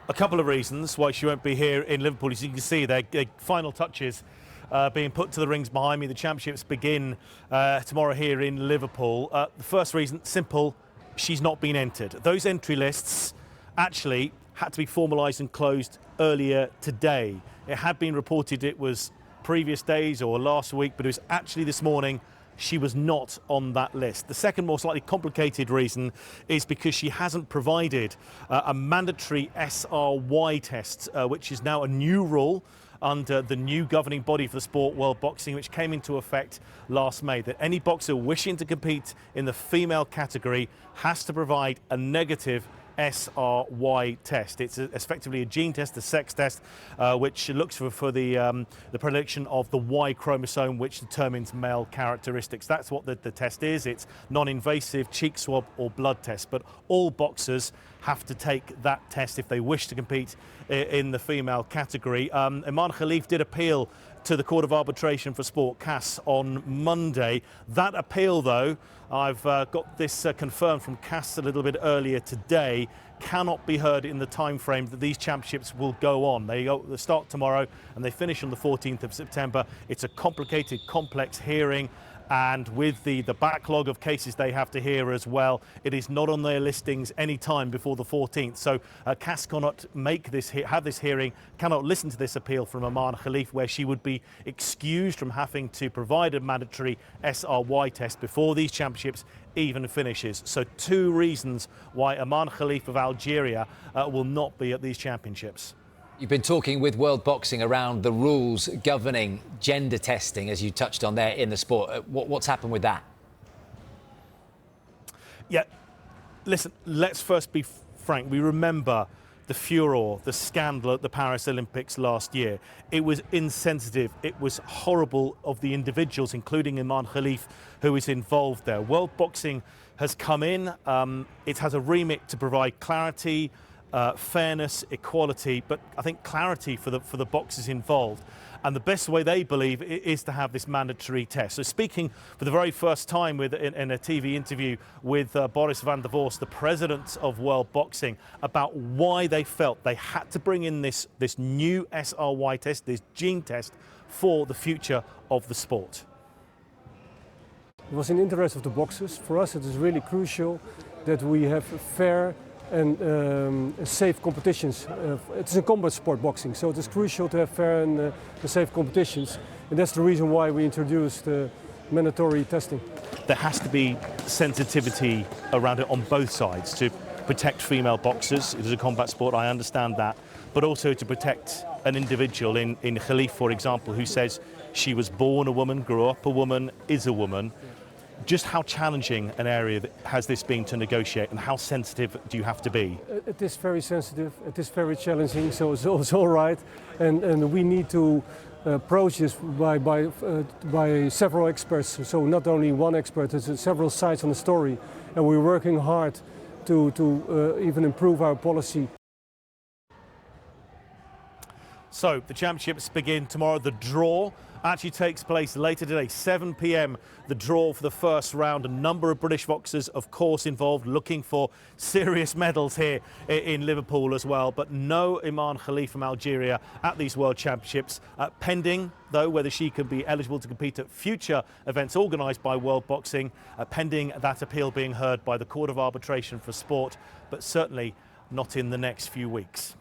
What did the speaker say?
A couple of reasons why she won't be here in Liverpool. As you can see, their final touches being put to the rings behind me. The championships begin tomorrow here in Liverpool. The first reason, simple, she's not been entered. Those entry lists actually had to be formalised and closed earlier today. It had been reported it was previous days or last week, but it was actually this morning. She was not on that list. The second, more slightly complicated reason is because she hasn't provided a mandatory SRY test, which is now a new rule under the new governing body for the sport, World Boxing, which came into effect last May, that any boxer wishing to compete in the female category has to provide a negative SRY test. It's effectively a gene test, a sex test, which looks for the predilection of the Y chromosome, which determines male characteristics. That's what the test is. It's non-invasive, cheek swab or blood test. But all boxers have to take that test if they wish to compete in the female category. Imane Khelif did appeal to the Court of Arbitration for Sport, CAS, on Monday. That appeal, though, I've got this confirmed from CAS a little bit earlier today, cannot be heard in the time frame that these championships will go on. They start tomorrow and they finish on the 14th of September. It's a complicated, complex hearing, and with the backlog of cases they have to hear as well, it is not on their listings any time before the 14th. So CAS cannot have this hearing, cannot listen to this appeal from Imane Khelif, where she would be excused from having to provide a mandatory SRY test before these championships even finishes. So two reasons why Imane Khelif of Algeria will not be at these championships. You've been talking with World Boxing around the rules governing gender testing, as you touched on there in the sport. What's happened with that? Yeah, listen, let's first be frank. We remember the furor, the scandal at the Paris Olympics last year. It was insensitive. It was horrible of the individuals, including Imane Khelif, who is involved there. World Boxing has come in. It has a remit to provide clarity, fairness, equality, but I think clarity for the boxers involved. And the best way they believe is to have this mandatory test. So speaking for the very first time in a TV interview with Boris van der Vorst, the president of World Boxing, about why they felt they had to bring in this new SRY test, this gene test, for the future of the sport. It was in the interest of the boxers. For us, it is really crucial that we have fair and safe competitions. It's a combat sport, boxing, so it is crucial to have fair and safe competitions, and that's the reason why we introduced mandatory testing. There has to be sensitivity around it on both sides to protect female boxers. It is a combat sport, I understand that, but also to protect an individual in Khelif, for example, who says she was born a woman, grew up a woman, is a woman. Just how challenging an area has this been to negotiate, and how sensitive do you have to be? It is very sensitive, it is very challenging, so it's all right. And we need to approach this by several experts, so not only one expert, there's several sides on the story. And we're working hard to even improve our policy. So the championships begin tomorrow. The draw actually takes place later today, 7 p.m. The draw for the first round. A number of British boxers, of course, involved, looking for serious medals here in Liverpool as well. But no Imane Khelif from Algeria at these World Championships. Pending, though, whether she can be eligible to compete at future events organised by World Boxing, pending that appeal being heard by the Court of Arbitration for Sport, but certainly not in the next few weeks.